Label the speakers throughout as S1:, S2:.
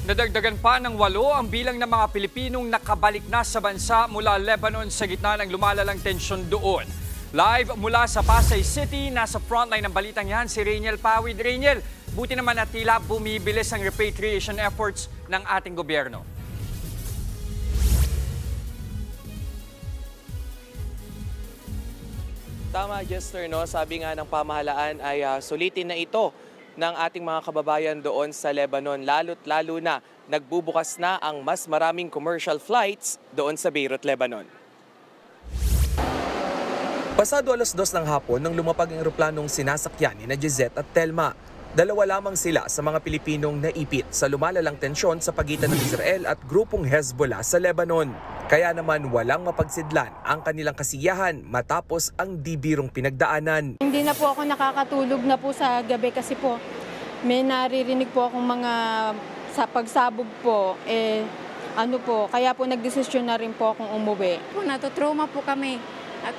S1: Nadagdagan pa ng 8 ang bilang ng mga Pilipinong nakabalik na sa bansa mula Lebanon sa gitna ng lumalalang tensyon doon. Live mula sa Pasay City, nasa frontline ng balitang yan si Rainiel Pawid. Rainiel, buti naman at tila bumibilis ang repatriation efforts ng ating gobyerno.
S2: Tama, Jester, no? Sabi nga ng pamahalaan ay sulitin na ito ng ating mga kababayan doon sa Lebanon. Lalo na nagbubukas na ang mas maraming commercial flights doon sa Beirut, Lebanon. Pasado 2:00 ng hapon nang lumapag ang eroplanong sinasakyan ni Gisette at Telma. 2 lamang sila sa mga Pilipinong naipit sa lumalalang tensyon sa pagitan ng Israel at grupong Hezbollah sa Lebanon. Kaya naman walang mapagsidlan ang kanilang kasiyahan matapos ang di birong pinagdaanan.
S3: Hindi na po ako nakakatulog na po sa gabi kasi po may naririnig po akong mga sa pagsabog po. Kaya po nagdesisyon na rin po akong umuwi.
S4: Natutrauma po kami. At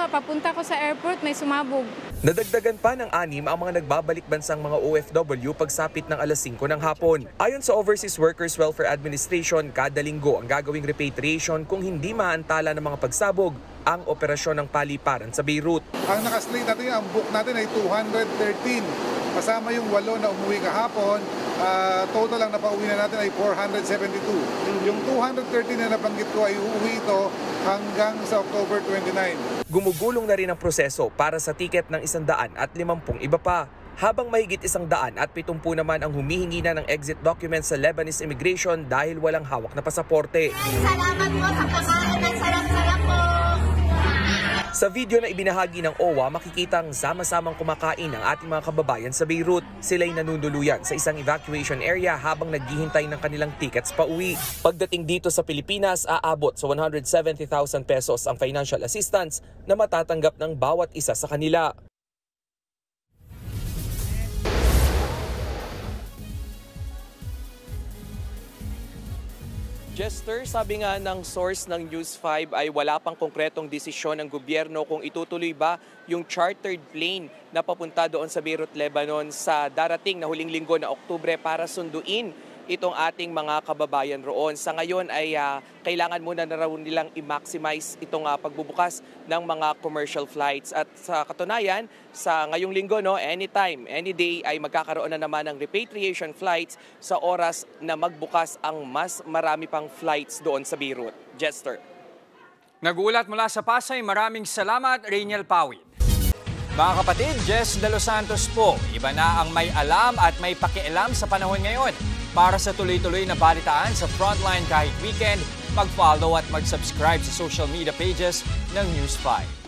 S4: papunta ko sa airport, may sumabog.
S2: Nadagdagan pa ng 6 ang mga nagbabalik bansang mga OFW pagsapit ng 5:00 ng hapon. Ayon sa Overseas Workers Welfare Administration, kada linggo ang gagawing repatriation kung hindi maantala ng mga pagsabog ang operasyon ng paliparan sa Beirut.
S5: Ang nakaslate natin, ang book natin ay 213. Kasama yung 8 na umuwi kahapon, total lang na pauwi na natin ay 472. Yung 213 na nabanggit ko ay uuwi ito hanggang sa October 29.
S2: Gumugulong na rin ang proseso para sa tiket ng 150 iba pa. Habang mahigit 170 naman ang humihingi na ng exit documents sa Lebanese immigration dahil walang hawak na pasaporte.
S6: Salamat po sa pagkain ng sarap-sarap po.
S2: Sa video na ibinahagi ng OWA, makikitang sama-samang kumakain ang ating mga kababayan sa Beirut. Sila'y nanunuluyan sa isang evacuation area habang naghihintay ng kanilang tickets pa uwi. Pagdating dito sa Pilipinas, aabot sa 170,000 pesos ang financial assistance na matatanggap ng bawat isa sa kanila. Jester, sabi nga ng source ng News 5 ay wala pang konkretong desisyon ng gobyerno kung itutuloy ba yung chartered plane na papunta doon sa Beirut, Lebanon sa darating na huling linggo na Oktubre para sunduin itong ating mga kababayan roon. Sa ngayon ay kailangan muna na raw nilang i-maximize itong pagbubukas ng mga commercial flights. At sa katunayan, sa ngayong linggo, anytime, any day ay magkakaroon na naman ng repatriation flights sa oras na magbukas ang mas marami pang flights doon sa Beirut. Jester.
S1: Nagulat mula sa Pasay, maraming salamat, Rainiel Pawid. Mga kapatid, Jess De Los Santos po. Iba na ang may alam at may pakialam sa panahon ngayon. Para sa tuloy-tuloy na balitaan sa Frontline kahit weekend, mag-follow at mag-subscribe sa social media pages ng News 5.